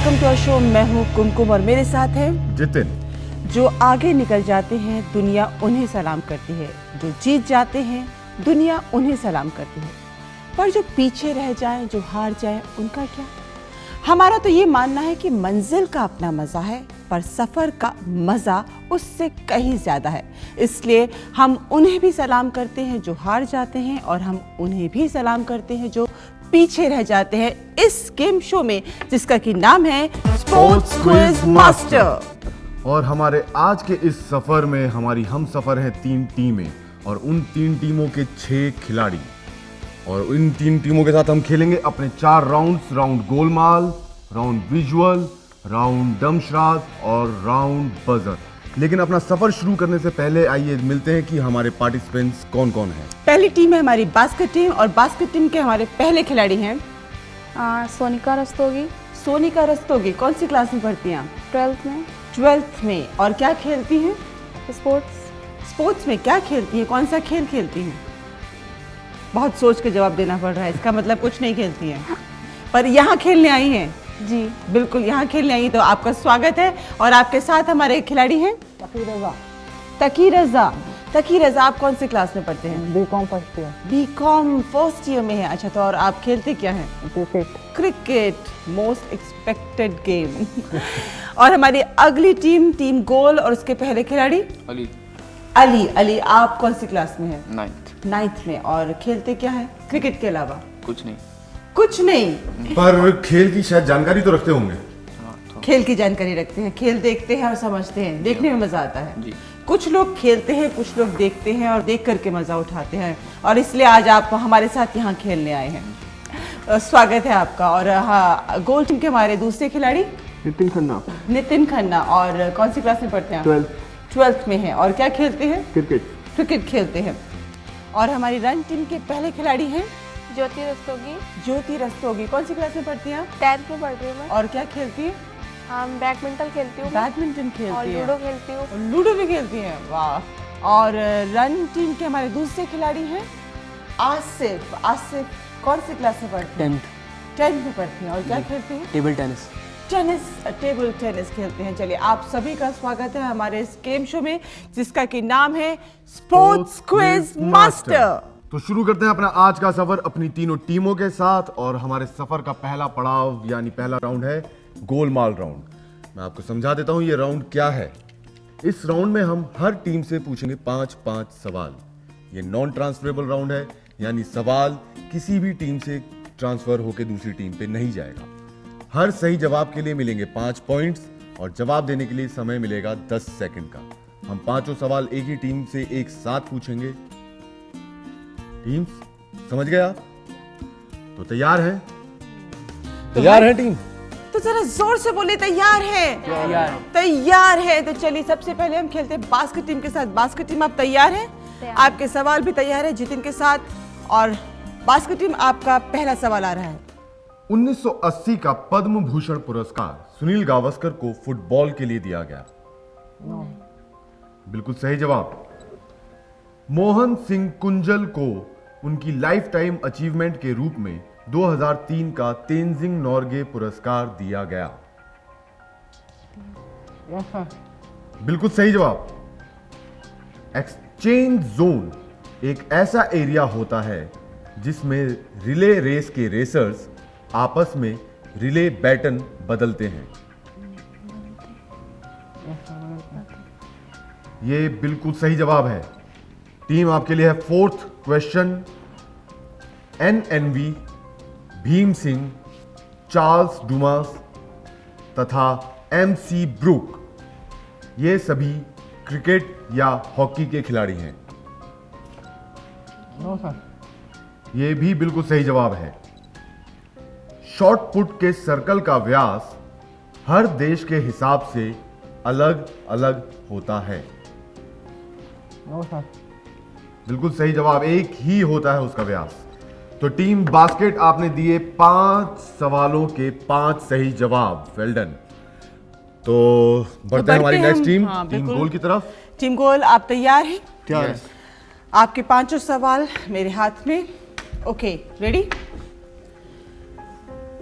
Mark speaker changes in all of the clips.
Speaker 1: Welcome to our show. मैं हूँ कुमकुम और मेरे साथ है
Speaker 2: जितिन।
Speaker 1: जो आगे निकल जाते हैं दुनिया उन्हें सलाम करती है, जो जीत जाते हैं दुनिया उन्हें सलाम करती है, पर जो पीछे रह जाएं, जो हार जाएं, उनका क्या। हमारा तो ये मानना है कि मंजिल का अपना मज़ा है, पर सफ़र का मज़ा उससे कहीं ज़्यादा है। इसलिए हम उन्हें भी सलाम करते हैं जो हार जाते हैं, और हम उन्हें भी सलाम करते हैं जो पीछे रह जाते हैं इस गेम शो में, जिसका कि नाम है स्पोर्ट्स क्विज मास्टर।
Speaker 2: और हमारे आज के इस सफर में हमारी हम सफर है 3 टीमें, और उन 3 टीमों के 6 खिलाड़ी, और इन 3 टीमों के साथ हम खेलेंगे अपने 4 राउंड्स। राउंड गोलमाल, राउंड विजुअल, राउंड डमशराज और राउंड बजर। लेकिन अपना सफर शुरू करने से पहले आइए मिलते हैं कि हमारे पार्टिसिपेंट्स कौन कौन हैं।
Speaker 1: पहली टीम है हमारी बास्केट टीम, और बास्केट टीम के हमारे पहले खिलाड़ी हैं
Speaker 3: सोनिका रस्तोगी।
Speaker 1: सोनिका रस्तोगी। कौन सी क्लास में पढ़ती हैं आप?
Speaker 3: 12th में।
Speaker 1: 12th में। और क्या खेलती हैं?
Speaker 3: स्पोर्ट्स
Speaker 1: में क्या खेलती हैं? कौन सा खेल खेलती हैं? बहुत सोच के जवाब देना पड़ रहा है, इसका मतलब कुछ नहीं खेलती हैं, पर यहाँ खेलने आई हैं।
Speaker 3: जी
Speaker 1: बिल्कुल, यहाँ खेलने आई, तो आपका स्वागत है। और आपके साथ हमारे खिलाड़ी हैं तकी रजा। आप कौन सी क्लास में पढ़ते हैं?
Speaker 4: BCom first year.
Speaker 1: BCom first year में है। अच्छा, तो और आप खेलते क्या हैं? Cricket, most expected game. और हमारी अगली टीम गोल, और उसके पहले खिलाड़ी अली। आप कौन सी क्लास में हैं? 9th में। और खेलते क्या है क्रिकेट के अलावा? कुछ नहीं।
Speaker 2: पर खेल की शायद जानकारी तो रखते होंगे।
Speaker 1: खेल की जानकारी रखते हैं, खेल देखते हैं और समझते हैं, देखने में मजा आता है जी। कुछ लोग खेलते हैं, कुछ लोग देखते हैं और देख करके मजा उठाते हैं, और इसलिए आज आप हमारे साथ यहाँ खेलने आए हैं। स्वागत है आपका। और हाँ, गोल टीम के हमारे दूसरे खिलाड़ी नितिन खन्ना। और कौन सी क्लास में पढ़ते हैं? 12th में है। और क्या खेलते हैं? क्रिकेट खेलते हैं। और हमारी रन टीम के पहले खिलाड़ी हैं ज्योति रस्तोगी। कौन सी क्लास में पढ़ती हैं?
Speaker 3: 10th में पढ़ रही हूँ मैं।
Speaker 1: और क्या खेलती है?
Speaker 3: बैडमिंटन खेलती हूँ।
Speaker 1: बैडमिंटन खेलती
Speaker 3: और
Speaker 1: है।
Speaker 3: लूडो खेलती हूँ।
Speaker 1: लूडो भी खेलती हैं, वाह। और रन टीम के हमारे दूसरे खिलाड़ी हैं आसिफ। कौन सी क्लास में पढ़ती हैं? 10th में पढ़ती हैं। और क्या खेलती हैं? टेबल टेनिस खेलते हैं। चलिए, आप सभी का स्वागत है हमारे इस गेम शो में, जिसका कि नाम है स्पोर्ट्स क्विज मास्टर।
Speaker 2: तो शुरू करते हैं अपना आज का सफर अपनी तीनों टीमों के साथ। और हमारे सफर का पहला पड़ाव यानी पहला राउंड है गोलमाल राउंड। मैं आपको समझा देता हूं ये राउंड क्या है। इस राउंड में हम हर टीम से पूछेंगे 5-5 सवाल। ये नॉन ट्रांसफरेबल राउंड है, यानी सवाल किसी भी टीम से ट्रांसफर होकर दूसरी टीम पे नहीं जाएगा। हर सही जवाब के लिए मिलेंगे 5 पॉइंट्स, और जवाब देने के लिए समय मिलेगा 10 सेकंड का। हम 5 सवाल एक ही टीम से एक साथ पूछेंगे। टीम्स, समझ गए आप? तो तैयार हैं टीम?
Speaker 1: तो जरा जोर से बोले, तैयार है। तो चलिए, सबसे पहले हम खेलते हैं बास्केट टीम के साथ। बास्केट टीम, आप तैयार हैं? आपके सवाल भी तैयार है जितिन के साथ। और बास्केट टीम, आपका पहला सवाल आ रहा है।
Speaker 2: 1980 का पद्म भूषण पुरस्कार सुनील गावस्कर को फुटबॉल के लिए दिया गया। बिल्कुल सही जवाब। मोहन सिंह कुंजल को उनकी लाइफ टाइम अचीवमेंट के रूप में 2003 का तेंजिंग नोर्गे पुरस्कार दिया गया। बिल्कुल सही जवाब। एक्सचेंज जोन एक ऐसा एरिया होता है जिसमें रिले रेस के रेसर्स आपस में रिले बैटन बदलते हैं। ये बिल्कुल सही जवाब है। टीम, आपके लिए है 4th question. NNV, Bhim Singh, Charles Dumas तथा MC ब्रूक, ये सभी क्रिकेट या हॉकी के खिलाड़ी हैं। ये भी बिल्कुल सही जवाब है। शॉट पुट के सर्कल का व्यास हर देश के हिसाब से अलग अलग होता है। बिल्कुल सही जवाब, एक ही होता है उसका व्यास। तो टीम बास्केट, आपने दिए 5 सवालों के 5 सही जवाब। Well done. तो बढ़ते हैं हमारी नेक्स्ट टीम। टीम गोल की तरफ।
Speaker 1: टीम गोल, आप तैयार हैं?
Speaker 2: क्या?
Speaker 1: आपके 5 सवाल मेरे हाथ में। Okay, ready?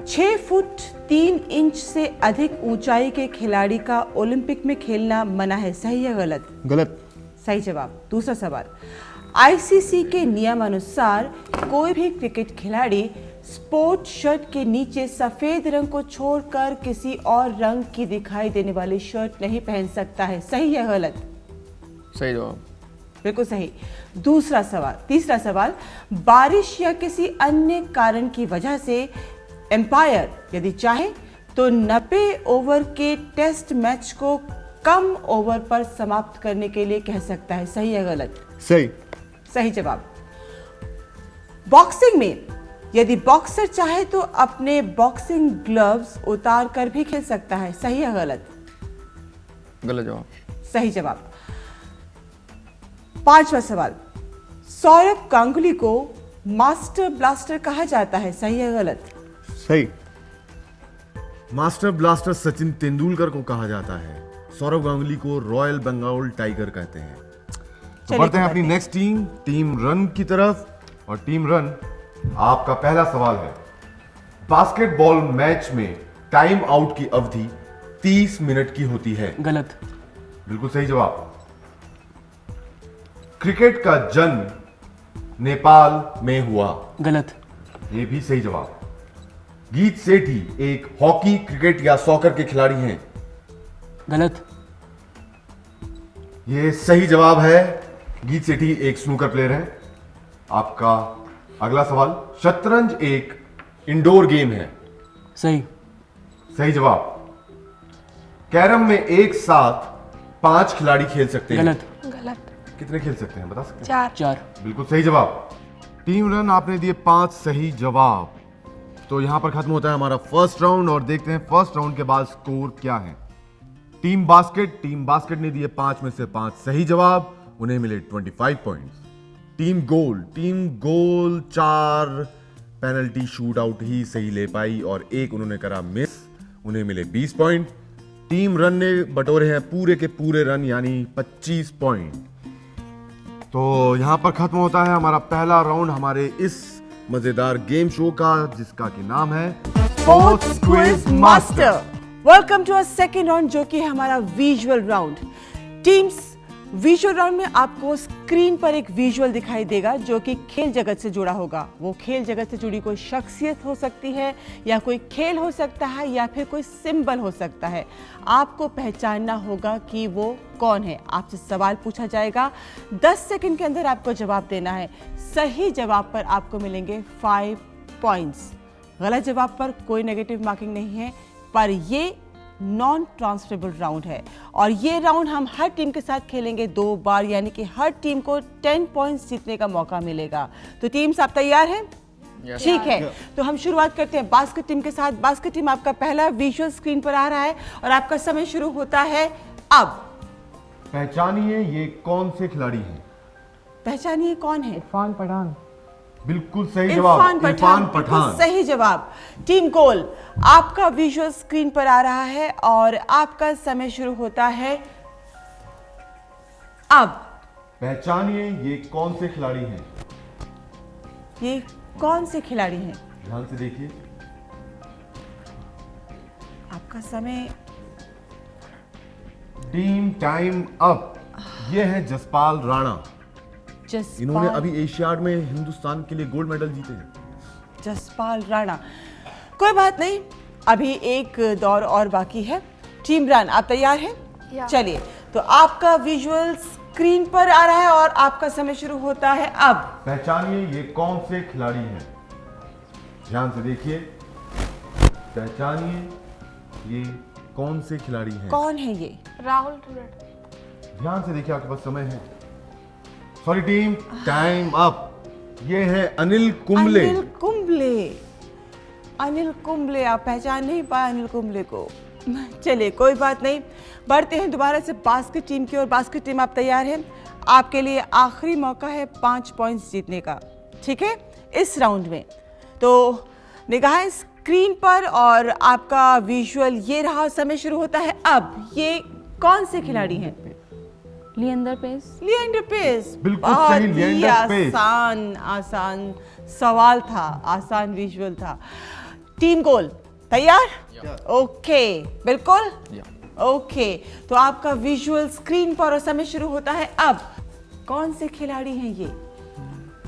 Speaker 1: 6 फुट 3 इंच से अधिक ऊंचाई के खिलाड़ी का ओलंपिक में खेलना मना है, सही या गलत?
Speaker 4: गलत।
Speaker 1: सही जवाब। दूसरा सवाल, आईसीसी के नियमानुसार कोई भी क्रिकेट खिलाड़ी स्पोर्ट शर्ट के नीचे सफेद रंग को छोड़कर किसी और रंग की दिखाई देने वाली शर्ट नहीं पहन सकता है, सही या गलत?
Speaker 4: सही जवाब।
Speaker 1: बिल्कुल सही। तीसरा सवाल, बारिश या किसी अन्य कारण की वजह से एम्पायर यदि चाहे तो 90 ओवर के टेस्ट मैच को कम ओवर पर समाप्त करने के लिए कह सकता है, सही या गलत?
Speaker 4: सही।
Speaker 1: सही जवाब। बॉक्सिंग में यदि बॉक्सर चाहे तो अपने बॉक्सिंग ग्लव्स उतार कर भी खेल सकता है, सही या गलत?
Speaker 4: गलत जवाब।
Speaker 1: सही जवाब। पांचवा सवाल, सौरव गांगुली को मास्टर ब्लास्टर कहा जाता है, सही या गलत?
Speaker 4: सही।
Speaker 2: मास्टर ब्लास्टर सचिन तेंदुलकर को कहा जाता है, सौरव गांगुली को रॉयल बंगाल टाइगर कहते हैं। तो बढ़ते हैं अपनी नेक्स्ट टीम रन की तरफ। और टीम रन, आपका पहला सवाल है, बास्केटबॉल मैच में टाइम आउट की अवधि 30 मिनट की होती है।
Speaker 4: गलत।
Speaker 2: बिल्कुल सही जवाब। क्रिकेट का जन्म नेपाल में हुआ।
Speaker 4: गलत।
Speaker 2: ये भी सही जवाब। गीत सेठी एक हॉकी, क्रिकेट या सॉकर के खिलाड़ी हैं।
Speaker 4: गलत।
Speaker 2: ये सही जवाब है। गीत सेठी एक स्नूकर प्लेयर है। आपका अगला सवाल, शतरंज एक इंडोर गेम है।
Speaker 4: सही।
Speaker 2: सही जवाब। कैरम में एक साथ 5 खिलाड़ी खेल सकते हैं।
Speaker 4: गलत।
Speaker 3: गलत।
Speaker 2: कितने खेल सकते हैं बता सकते हैं?
Speaker 3: 4।
Speaker 4: 4।
Speaker 2: बिल्कुल सही जवाब। टीम रन आपने दिए 5 सही जवाब। तो यहां पर खत्म होता है हमारा फर्स्ट राउंड और देखते हैं फर्स्ट राउंड के बाद स्कोर क्या है। टीम बास्केट ने दिए 5 में से 5 सही जवाब, उन्हें मिले 25 points. Team goal 4 penalty shootout ही सही ले पाई और 1 उन्होंने करा मिस, उन्हें मिले 20 पॉइंट। टीम रन ने बटोरे हैं पूरे के पूरे रन यानी 25 पॉइंट। तो यहां पर खत्म होता है हमारा पहला राउंड हमारे इस मजेदार गेम शो का, जिसका की नाम है
Speaker 1: sports quiz master. Welcome to a second round, जो कि है हमारा visual round. Teams, visual round में आपको स्क्रीन पर एक विजुअल दिखाई देगा जो कि खेल जगत से जुड़ा होगा। वो खेल जगत से जुड़ी कोई शख्सियत हो सकती है या कोई खेल हो सकता है या फिर कोई सिंबल हो सकता है। आपको पहचानना होगा कि वो कौन है। आपसे सवाल पूछा जाएगा, 10 सेकंड के अंदर आपको जवाब देना है। सही जवाब पर आपको मिलेंगे 5 पॉइंट्स। गलत जवाब पर कोई नेगेटिव मार्किंग नहीं है, पर ये नॉन ट्रांसफरेबल राउंड है और ये राउंड हम हर टीम के साथ खेलेंगे 2 बार, यानी कि हर टीम को 10 पॉइंट्स जीतने का मौका मिलेगा। तो टीम्स, आप तैयार हैं? ठीक है, तो हम शुरुआत करते हैं बास्केट टीम के साथ। बास्केट टीम, आपका पहला विजुअल स्क्रीन पर आ रहा है और आपका समय शुरू होता है अब।
Speaker 2: पहचानिए ये कौन से खिलाड़ी हैं?
Speaker 1: पहचानिए कौन है?
Speaker 4: इरफान पठान।
Speaker 2: बिल्कुल सही जवाब, इरफान पठान।
Speaker 1: सही जवाब। टीम गोल, आपका विजुअल स्क्रीन पर आ रहा है और आपका समय शुरू होता है अब।
Speaker 2: पहचानिए ये कौन से खिलाड़ी हैं?
Speaker 1: ये कौन से खिलाड़ी हैं?
Speaker 2: ध्यान से देखिए।
Speaker 1: आपका समय।
Speaker 2: Team time up. ये है जसपाल राणा। इन्होंने अभी एशियाड में हिंदुस्तान के लिए गोल्ड मेडल जीते हैं।
Speaker 1: जसपाल राणा, कोई बात नहीं, अभी एक दौर और बाकी है। टीम रन, आप तैयार हैं?
Speaker 3: या।
Speaker 1: चलिए, तो आपका विजुअल स्क्रीन पर आ रहा है और आपका समय शुरू होता है अब।
Speaker 2: पहचानिए ये कौन से खिलाड़ी हैं? ध्यान से देखिए। पहचानिए ये कौन से खिलाड़ी हैं?
Speaker 1: कौन है ये?
Speaker 3: राहुल द्रविड़।
Speaker 2: ध्यान से देखिए, आपके पास समय है। Sorry team, time up. ये है अनिल कुंबले।
Speaker 1: अनिल कुंबले। अनिल कुंबले, आप पहचान नहीं पाए अनिल कुंबले को। चलिए, कोई बात नहीं, बढ़ते हैं दोबारा से बास्केट टीम की ओर। बास्केट टीम, आप तैयार हैं? आपके लिए आखिरी मौका है 5 पॉइंट्स जीतने का, ठीक है, इस राउंड में। तो निगाहें स्क्रीन पर और आपका विजुअल ये रहा, समय शुरू होता है अब। ये कौन से खिलाड़ी हैं?
Speaker 3: लिएंडर पेस।
Speaker 1: लिएंडर पेस।
Speaker 2: बिल्कुल सही, लिएंडर पेस।
Speaker 1: आसान सवाल था, आसान विजुअल था। टीम गोल तैयार? ओके, बिल्कुल ओके। तो आपका विजुअल स्क्रीन पर और समय शुरू होता है अब। कौन से खिलाड़ी हैं ये?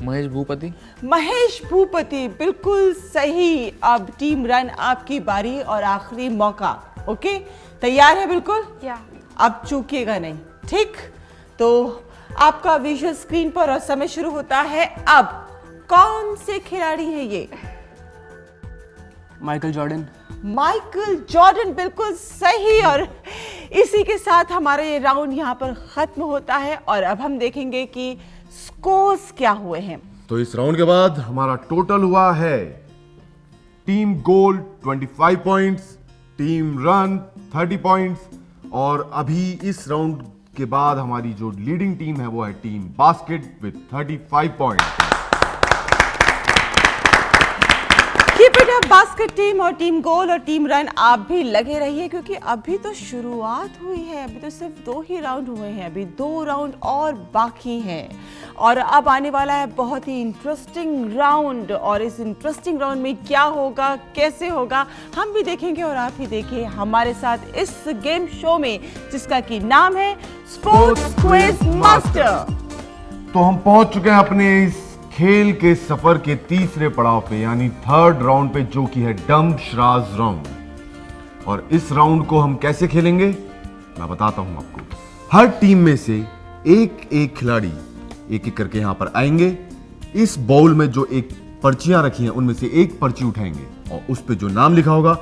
Speaker 4: महेश भूपति।
Speaker 1: महेश भूपति, बिल्कुल सही। अब टीम रन आपकी बारी और आखिरी मौका। ओके, तैयार है? बिल्कुल
Speaker 3: या
Speaker 1: अब चूकिएगा नहीं, ठीक? तो आपका विजुअल स्क्रीन पर और समय शुरू होता है अब। कौन से खिलाड़ी हैं ये?
Speaker 4: Michael Jordan.
Speaker 1: माइकल जॉर्डन, बिल्कुल सही। और इसी के साथ हमारा ये राउंड यहाँ पर खत्म होता है और अब हम देखेंगे कि स्कोर्स क्या हुए हैं।
Speaker 2: तो इस राउंड के बाद हमारा टोटल हुआ है team goal 25 points, team run 30 points और अभी इस राउंड के बाद हमारी जो लीडिंग टीम है वो है team basket with 35 points.
Speaker 1: Keep it up basket team और टीम गोल और टीम रन, आप भी लगे रहिए क्योंकि अभी तो शुरुआत हुई है। अभी तो सिर्फ 2 ही राउंड हुए हैं, अभी 2 राउंड और बाकी हैं और अब आने वाला है बहुत ही इंटरेस्टिंग राउंड। और इस इंटरेस्टिंग राउंड में क्या होगा, कैसे होगा, हम भी देखेंगे और आप भी देखिए हमारे साथ इस गेम शो में जिसका कि नाम है स्पोर्ट्स क्विज मास्टर।
Speaker 2: तो हम पहुंच चुके हैं अपने इस खेल के सफर के तीसरे पड़ाव पे यानी थर्ड राउंड पे, जो कि है डम्ब श्राज राउंड। और इस राउंड को हम कैसे खेलेंगे मैं बताता हूं आपको। हर टीम में से एक एक खिलाड़ी एक एक करके यहां पर आएंगे। इस बाउल में जो एक पर्चियां रखी हैं उनमें से एक पर्ची उठाएंगे और उस पे जो नाम लिखा होगा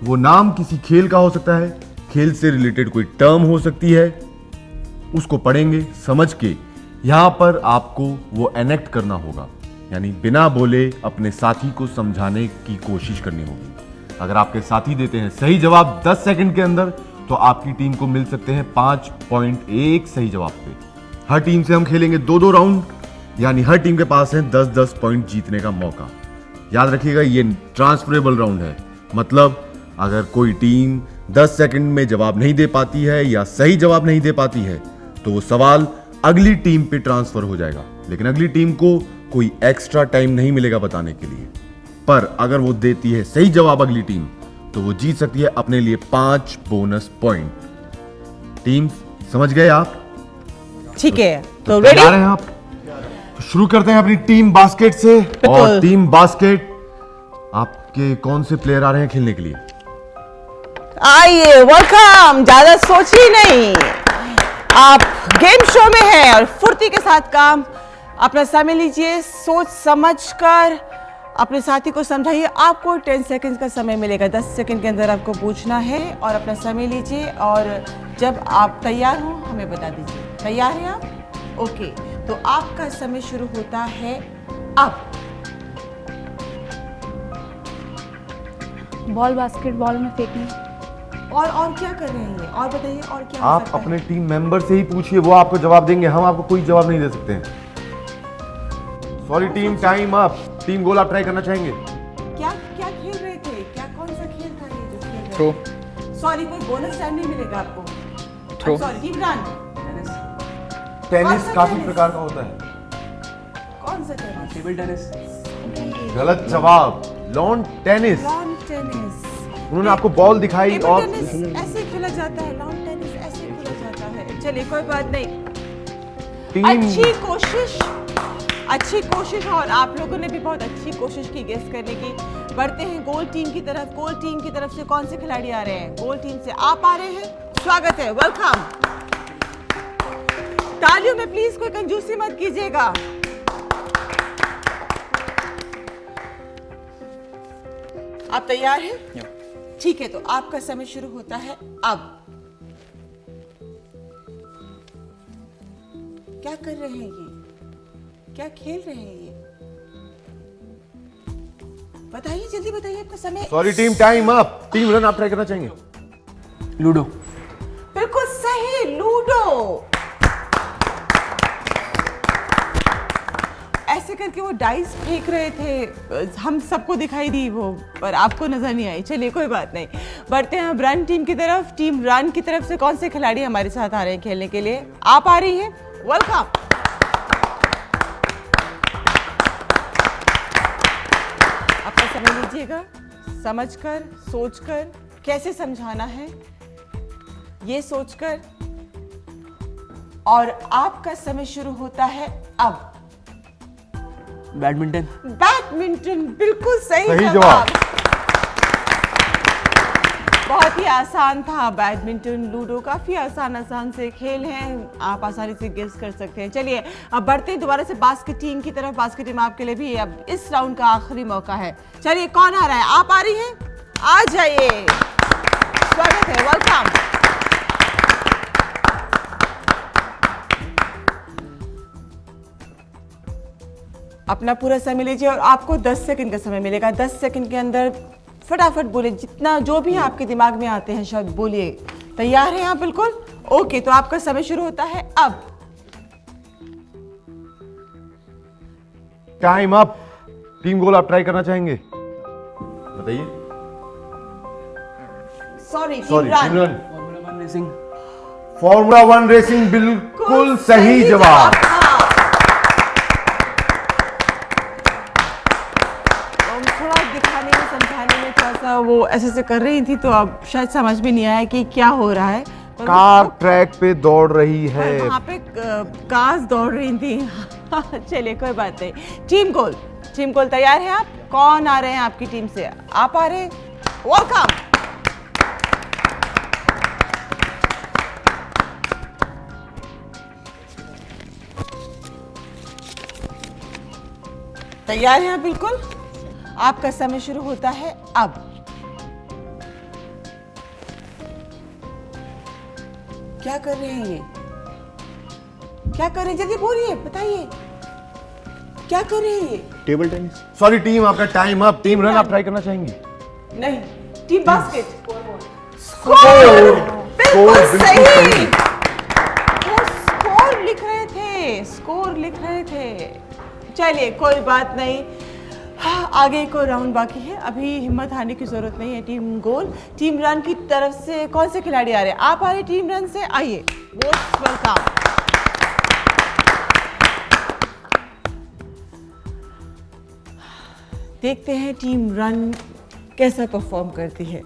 Speaker 2: वो नाम किसी खेल का हो सकता है, खेल से रिलेटेड कोई टर्म हो सकती है, उसको पढ़ेंगे। समझ के यहां पर आपको वो एनेक्ट करना होगा, यानी बिना बोले अपने साथी को समझाने की कोशिश करनी होगी। अगर आपके साथी देते हैं सही जवाब 10 सेकंड के अंदर तो आपकी टीम को मिल सकते हैं 5 पॉइंट एक सही जवाब पे। हर टीम से हम खेलेंगे 2-2 राउंड, यानी हर टीम के पास है 10-10 पॉइंट जीतने का मौका। याद रखिएगा ये ट्रांसफरेबल राउंड है, मतलब अगर कोई टीम 10 सेकंड में जवाब नहीं दे पाती है या सही जवाब नहीं दे पाती है तो वो सवाल अगली टीम पे ट्रांसफर हो जाएगा, लेकिन अगली टीम को कोई एक्स्ट्रा टाइम नहीं मिलेगा बताने के लिए। पर अगर वो देती है सही जवाब अगली टीम तो वो जीत सकती है अपने लिए 5 बोनस पॉइंट। टीम समझ गए आप?
Speaker 1: ठीक है, तो
Speaker 2: तैयार
Speaker 1: रेडी?
Speaker 2: हैं आप? तो शुरू करते हैं अपनी टीम बास्केट से। और टीम बास्केट, आपके कौन से प्लेयर आ रहे हैं खेलने के लिए?
Speaker 1: आइए, वेलकम। ज्यादा सोचिए नहीं, आप गेम शो में हैं और फुर्ती के साथ काम। अपना समय लीजिए, सोच समझकर अपने साथी को समझाइए। आपको 10 सेकंड का समय मिलेगा, 10 सेकंड के अंदर आपको पूछना है और अपना समय लीजिए और जब आप तैयार हो हमें बता दीजिए। तैयार हैं आप? ओके, तो आपका समय शुरू होता है अब।
Speaker 3: बॉल बास्केटबॉल में फेंकनी।
Speaker 1: और क्या कर रहे हैं ये? और बताइए और क्या हो
Speaker 2: आप
Speaker 1: सकता है?
Speaker 2: अपने टीम मेंबर से ही पूछिए, वो आपको जवाब देंगे, हम आपको कोई जवाब नहीं दे सकते हैं। Sorry team, time up. Team goal आप ट्राई करना चाहेंगे?
Speaker 1: क्या क्या खेल रहे थे? क्या कौन सा खेल था ये जो खेल रहे
Speaker 4: थ्रो।
Speaker 1: थे? सॉरी, कोई बोनस टाइम नहीं मिलेगा आपको।
Speaker 4: Throw.
Speaker 1: Sorry, team run.
Speaker 2: Tennis
Speaker 1: कौन सा
Speaker 2: काफी
Speaker 1: टेनिस?
Speaker 2: प्रकार का होता है।
Speaker 1: कौन सा टेनिस?
Speaker 4: Table tennis.
Speaker 2: गलत जवाब, लॉन टेनिस।
Speaker 1: Lawn tennis.
Speaker 2: उन्होंने आपको बॉल दिखाई
Speaker 1: टेबल
Speaker 2: और
Speaker 1: टेनिस ऐसे खेला जाता है, लॉन टेनिस ऐसे खेला जाता है। चलिए कोई बात नहीं,
Speaker 2: टीम
Speaker 1: अच्छी कोशिश और आप लोगों ने भी बहुत अच्छी कोशिश की गेस करने की। बढ़ते हैं गोल टीम की तरफ। गोल टीम की तरफ से कौन से खिलाड़ी आ रहे हैं? गोल टीम से आप आ रहे हैं, स्वागत है, वेलकम। तालियों में प्लीज कोई कंजूसी मत कीजिएगा। आप तैयार हैं? ठीक है, तो आपका समय शुरू होता है अब। क्या कर रहे हैं ये? क्या खेल रहे हैं ये? बताइए, जल्दी बताइए, आपका समय।
Speaker 2: Sorry team, time up. Team run आप ट्राई करना चाहेंगे?
Speaker 4: लूडो।
Speaker 1: बिल्कुल सही, लूडो। ऐसे करके वो डाइस फेंक रहे थे, हम सबको दिखाई दी वो, पर आपको नजर नहीं आई। चलिए कोई बात नहीं, बढ़ते हैं अब रन टीम की तरफ। टीम रन की तरफ से कौन से खिलाड़ी हमारे साथ आ रहे हैं खेलने के लिए? आप आ रही हैं, वेलकम। अपना समय लीजिएगा, समझकर, सोचकर कैसे समझाना है, ये सोचकर। और आपका समय शुरू होता है अब।
Speaker 4: बैडमिंटन।
Speaker 1: बैडमिंटन, बिल्कुल सही
Speaker 2: सही
Speaker 1: जवाब।
Speaker 2: जवाब।
Speaker 1: बहुत ही आसान था बैडमिंटन। लूडो काफी आसान से खेल हैं, आप आसानी से गेस कर सकते हैं। चलिए अब बढ़ते हैं दोबारा से बास्केट टीम की तरफ। बास्केट टीम आपके लिए भी अब इस राउंड का आखिरी मौका है। चलिए कौन आ रहा है? आप आ रही हैं? आ जाइए, स्वागत है, वेलकम। अपना पूरा समय लीजिए और आपको 10 सेकंड का समय मिलेगा। 10 सेकंड के अंदर फटाफट बोले, जितना जो भी आपके दिमाग में आते हैं शब्द बोलिए। तैयार हैं आप? बिल्कुल ओके, तो आपका समय शुरू होता है अब।
Speaker 2: Time up. टीम गोल आप ट्राई करना चाहेंगे? बताइए।
Speaker 1: Sorry,
Speaker 2: team run.
Speaker 4: Formula 1 racing.
Speaker 2: Formula 1 racing, बिल्कुल सही जवाब।
Speaker 1: थोड़ा दिखाने में, समझाने में थोड़ा सा वो ऐसे कर रही थी, तो अब शायद समझ में नहीं आया कि क्या हो रहा है।
Speaker 2: कार ट्रैक पे दौड़ रही है।
Speaker 1: वहाँ पे कार्स दौड़ रही थी। चलिए कोई बात नहीं। टीम गोल तैयार है आप? कौन आ रहे हैं आपकी टीम से? आप आ रहे हैं, वेलकम। तैयार हैं आप? बिल्कुल। आपका समय शुरू होता है अब। क्या कर रहे हैं ये? क्या कर रहे हैं? जल्दी बोलिए, बताइए क्या कर रहे हैं ये?
Speaker 2: Table tennis. सॉरी टीम, आपका टाइम अप। टीम रन आप ट्राई करना चाहेंगे?
Speaker 1: नहीं, टीम बास्केट।
Speaker 2: स्कोर।
Speaker 1: बिल्कुल सही। वो स्कोर लिख रहे थे। चलिए कोई बात नहीं। हाँ, आगे को राउंड बाकी है, अभी हिम्मत हारने की जरूरत नहीं है। टीम रन की तरफ से कौन से खिलाड़ी आ रहे हैं? आप आ रहे हैं टीम रन से? आइए, मोस्ट वेलकम। देखते हैं टीम रन कैसा परफॉर्म करती है।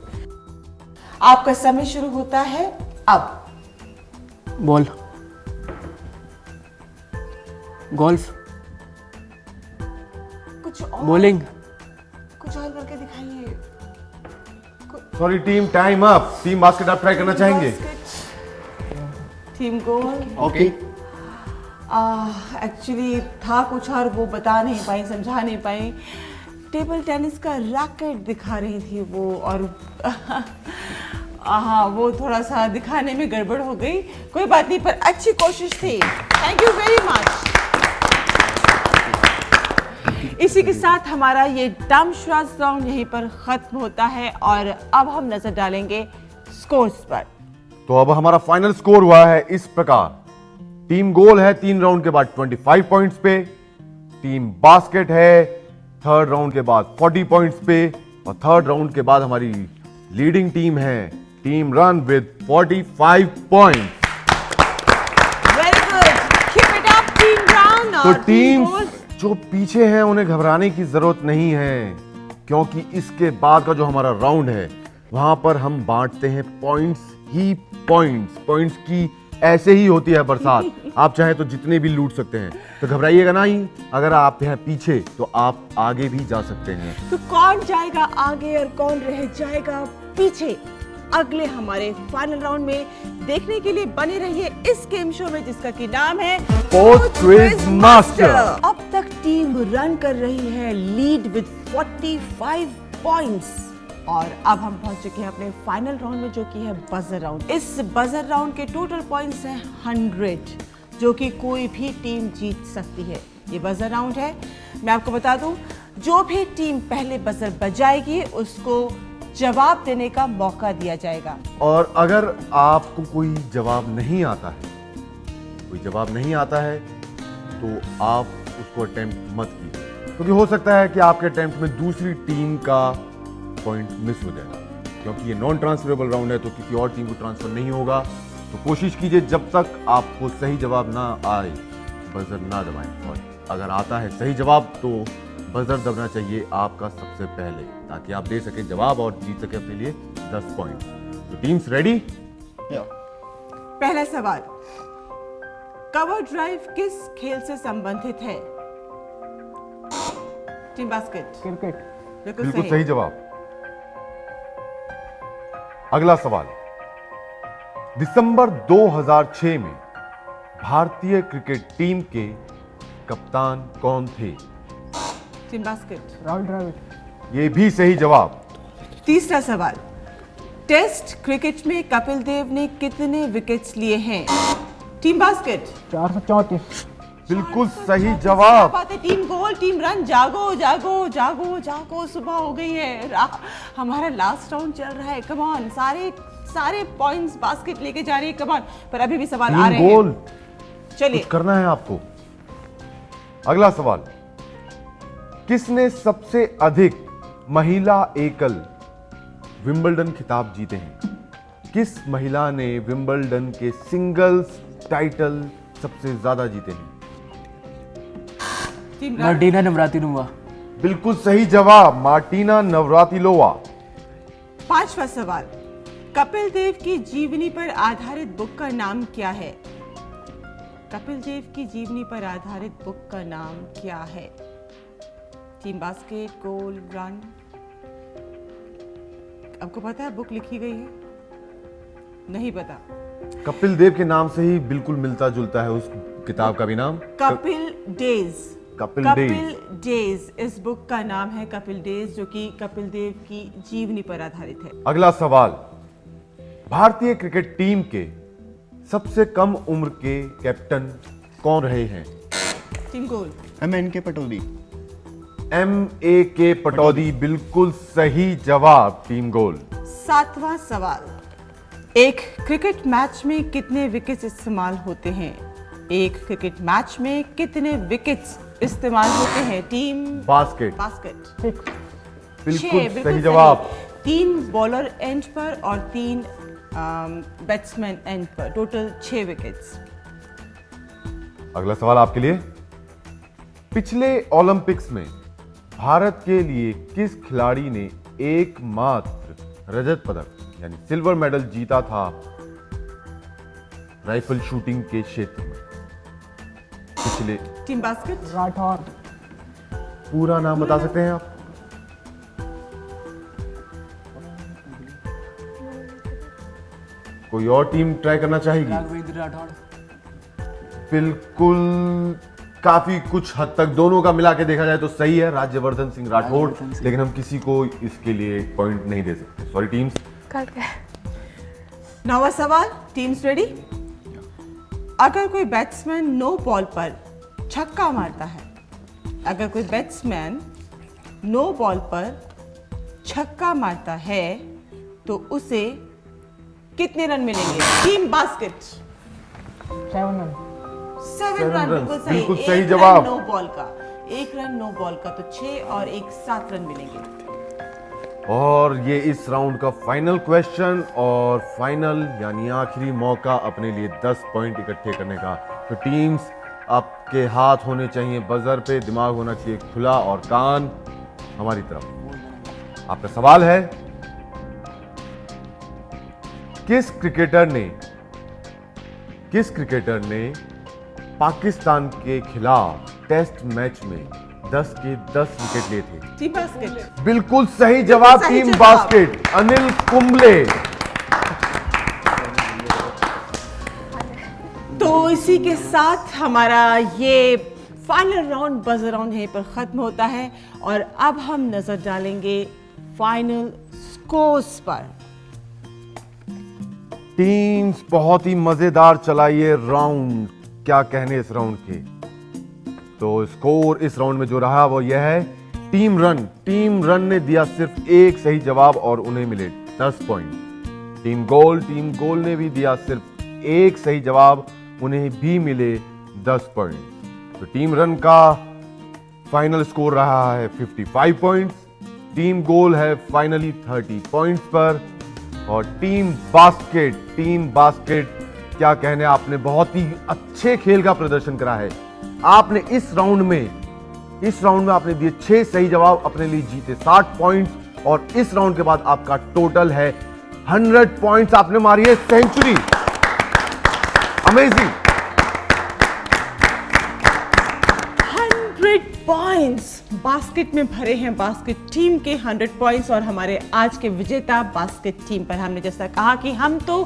Speaker 1: आपका समय शुरू होता है अब।
Speaker 4: बॉल। गोल्फ।
Speaker 1: कुछ और,
Speaker 4: बॉलिंग।
Speaker 1: कुछ और करके दिखाइए।
Speaker 2: Sorry team, time up. Team basket आप ट्राई करना चाहेंगे?
Speaker 1: Team goal.
Speaker 2: ओके।
Speaker 1: एक्चुअली था कुछ और, वो बता नहीं पाई, समझा नहीं पाई। टेबल टेनिस का रैकेट दिखा रही थी वो, और हाँ, वो थोड़ा सा दिखाने में गड़बड़ हो गई। कोई बात नहीं, पर अच्छी कोशिश थी। Thank you very much. इसी के साथ हमारा ये डमशराज राउंड यहीं पर खत्म होता है और अब हम नजर डालेंगे स्कोर्स पर।
Speaker 2: तो अब हमारा फाइनल स्कोर हुआ है इस प्रकार। टीम गोल है 3 राउंड के बाद 25 पॉइंट्स पे। टीम बास्केट है थर्ड राउंड के बाद 40 पॉइंट्स पे। और थर्ड राउंड के बाद हमारी लीडिंग टीम है team run with 45 points.
Speaker 1: Very good, keep it up team run.
Speaker 2: तो टीम जो पीछे हैं उन्हें घबराने की जरूरत नहीं है, क्योंकि इसके बाद का जो हमारा राउंड है वहां पर हम बांटते हैं पॉइंट्स ही पॉइंट्स की ऐसे ही होती है बरसात। आप चाहे तो जितने भी लूट सकते हैं, तो घबराइएगा ना ही। अगर आप हैं पीछे तो आप आगे भी जा सकते हैं।
Speaker 1: तो कौन जाएगा आगे और कौन रह जाएगा पीछे, अगले हमारे फाइनल राउंड में देखने के लिए बने रहिए इस गेम शो में, जिसका की नाम है
Speaker 2: स्पोर्ट्स क्विज मास्टर।
Speaker 1: अब तक टीम रन कर रही है लीड विद 45 पॉइंट्स और अब हम पहुंच चुके हैं अपने फाइनल राउंड में, जो कि है बजर राउंड। इस बजर राउंड के टोटल पॉइंट्स हैं 100, जो कि कोई भी टीम जीत सकती है। ये बजर राउंड है। मैं आपको बता दूं, जो भी टीम पहले बजर बजाएगी उसको जवाब देने का मौका दिया जाएगा।
Speaker 2: और अगर आपको कोई जवाब नहीं आता है तो आप उसको अटेम्प्ट मत कीजिए, क्योंकि हो सकता है कि आपके अटेम्प्ट में दूसरी टीम का पॉइंट मिस हो जाए। क्योंकि ये नॉन ट्रांसफरेबल राउंड है तो किसी और टीम को ट्रांसफर नहीं होगा। तो कोशिश कीजिए जब तक आपको सही जवाब ना आए बजर ना दबाएं, और अगर आता है सही जवाब तो बजर दबना चाहिए आपका सबसे पहले, ताकि आप दे सकें जवाब और जीत सके अपने लिए 10 पॉइंट। तो टीम्स रेडी?
Speaker 1: पहला सवाल, कवर ड्राइव किस खेल से संबंधित है? Team basket.
Speaker 4: क्रिकेट।
Speaker 2: बिल्कुल सही जवाब। अगला सवाल, दिसंबर 2006 में भारतीय क्रिकेट टीम के कप्तान कौन थे?
Speaker 1: Team basket.
Speaker 4: राहुल द्रविड़।
Speaker 2: ये भी सही जवाब।
Speaker 1: तीसरा सवाल, टेस्ट क्रिकेट में कपिल देव ने कितने विकेट्स लिए हैं? Team basket.
Speaker 4: 434।
Speaker 2: बिल्कुल सही जवाब।
Speaker 1: बात है, टीम गोल, टीम रन, जागो जागो जागो जागो, सुबह हो गई है, हमारा लास्ट राउंड चल रहा है, कम ऑन, सारे पॉइंट्स बास्केट लेके जा रही है, कम ऑन, पर अभी भी सवाल आ रहे हैं।
Speaker 2: गोल
Speaker 1: चलिए
Speaker 2: कुछ करना है आपको। अगला सवाल, किसने सबसे अधिक महिला एकल विंबलडन खिताब जीते हैं? किस महिला ने विंबलडन के सिंगल्स टाइटल सबसे ज्यादा जीते हैं?
Speaker 1: Team
Speaker 4: Martina Navratilova.
Speaker 2: बिल्कुल सही जवाब, मार्टिना नवरातिलोवा।
Speaker 1: पांचवा सवाल, कपिल देव की जीवनी पर आधारित बुक का नाम क्या है? कपिल देव की जीवनी पर आधारित बुक का नाम क्या है? टीम बास्केट, गोल, रन। आपको पता है बुक लिखी गई है? नहीं पता।
Speaker 2: कपिल देव के नाम से ही बिल्कुल मिलता जुलता है उस किताब का भी नाम,
Speaker 1: Kapil days.
Speaker 2: Kapil days.
Speaker 1: Days इस बुक का नाम है, कपिल डेज, जो कि कपिल देव की जीवनी पर आधारित है।
Speaker 2: अगला सवाल, भारतीय क्रिकेट टीम के सबसे कम उम्र के कैप्टन कौन रहे हैं?
Speaker 1: Team goal.
Speaker 5: MNK Pataudi.
Speaker 2: MAK Pataudi, बिल्कुल सही जवाब, टीम गोल।
Speaker 1: सातवां सवाल, एक क्रिकेट मैच में कितने विकेट्स इस्तेमाल होते हैं? एक क्रिकेट मैच में कितने विकेट्स इस्तेमाल होते हैं? Team
Speaker 2: basket.
Speaker 1: बास्केट।
Speaker 2: बिल्कुल सही जवाब।
Speaker 1: 3 बॉलर एंड पर और 3 बैट्समैन एंड पर, टोटल 6 विकेट्स।
Speaker 2: अगला सवाल आपके लिए, पिछले ओलंपिक्स में भारत के लिए किस खिलाड़ी ने एकमात्र रजत पदक यानी सिल्वर मेडल जीता था राइफल शूटिंग के क्षेत्र में? पिछले
Speaker 1: टीम बास्केट।
Speaker 4: राठौर।
Speaker 2: पूरा नाम बता सकते हैं आप? कोई और टीम ट्राई करना चाहेगी?
Speaker 4: राघवेंद्र राठौड़।
Speaker 2: बिल्कुल, काफी कुछ हद तक दोनों का मिला के देखा जाए तो सही है, राज्यवर्धन सिंह राठौड़, लेकिन हम किसी को इसके लिए पॉइंट नहीं दे सकते। Sorry teams.
Speaker 1: नौवां सवाल, टीम्स रेडी? अगर कोई बैट्समैन नो बॉल पर छक्का मारता है, अगर कोई बैट्समैन नो बॉल पर छक्का मारता है तो उसे कितने रन मिलेंगे? Team basket.
Speaker 4: 7 रन।
Speaker 1: 7 रन, बिल्कुल सही।
Speaker 2: बिल्कुल सही
Speaker 1: एक
Speaker 2: जवाब।
Speaker 1: रन नो बॉल का, 1 रन नो बॉल का तो 6 और 1 7 रन मिलेंगे।
Speaker 2: और ये इस राउंड का फाइनल क्वेश्चन और फाइनल यानी आखिरी मौका अपने लिए 10 पॉइंट इकट्ठे करने का। तो टीम्स, आपके हाथ होने चाहिए बजर पे, दिमाग होना चाहिए खुला और कान हमारी तरफ। आपका सवाल है, किस क्रिकेटर ने पाकिस्तान के खिलाफ टेस्ट मैच में 10 के 10 विकेट लिए थे?
Speaker 1: Team basket.
Speaker 2: बिल्कुल सही जवाब,
Speaker 1: सही
Speaker 2: टीम
Speaker 1: जवाब।
Speaker 2: बास्केट, अनिल कुंबले।
Speaker 1: तो इसी के साथ हमारा ये फाइनल राउंड, बजर राउंड यहीं पर खत्म होता है और अब हम नजर डालेंगे फाइनल स्कोर्स पर।
Speaker 2: टीम्स, बहुत ही मजेदार चला ये राउंड, क्या कहने इस राउंड के। तो स्कोर इस राउंड में जो रहा वो यह है, टीम रन ने दिया सिर्फ एक सही जवाब और उन्हें मिले 10 पॉइंट। टीम गोल ने भी दिया सिर्फ एक सही जवाब, उन्हें भी मिले 10 पॉइंट। तो टीम रन का फाइनल स्कोर रहा है 55 पॉइंट्स, टीम गोल है फाइनली 30 पॉइंट्स पर, और टीम बास्केट क्या कहने, आपने बहुत ही अच्छे खेल का प्रदर्शन करा है। आपने इस राउंड में इस राउंड में आपने दिए 6 सही जवाब, अपने लिए जीते 60 पॉइंट्स और इस राउंड के बाद आपका टोटल है 100 पॉइंट्स। आपने मारी है सेंचुरी। अमेजिंग।
Speaker 1: 100 पॉइंट्स बास्केट में भरे हैं बास्केट टीम के 100 पॉइंट्स और हमारे आज के विजेता बास्केट टीम पर। हमने जैसा कहा कि हम तो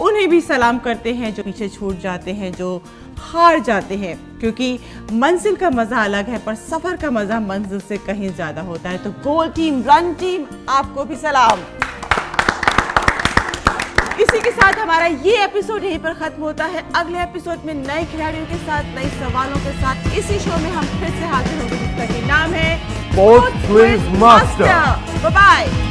Speaker 1: उन्हें भी सलाम करते हैं जो पीछे छूट जाते हैं, जो हार जाते हैं, क्योंकि मंजिल का मजा अलग है पर सफर का मजा मंजिल से कहीं ज्यादा होता है। तो गोल टीम, रन टीम, आपको भी सलाम। इसी के साथ हमारा ये एपिसोड यहीं पर खत्म होता है। अगले एपिसोड में नए खिलाड़ियों के साथ, नए सवालों के साथ इसी शो में हम फिर से हाजिर होंगे जिसका कि नाम है
Speaker 2: sports quiz master.
Speaker 1: Bye bye.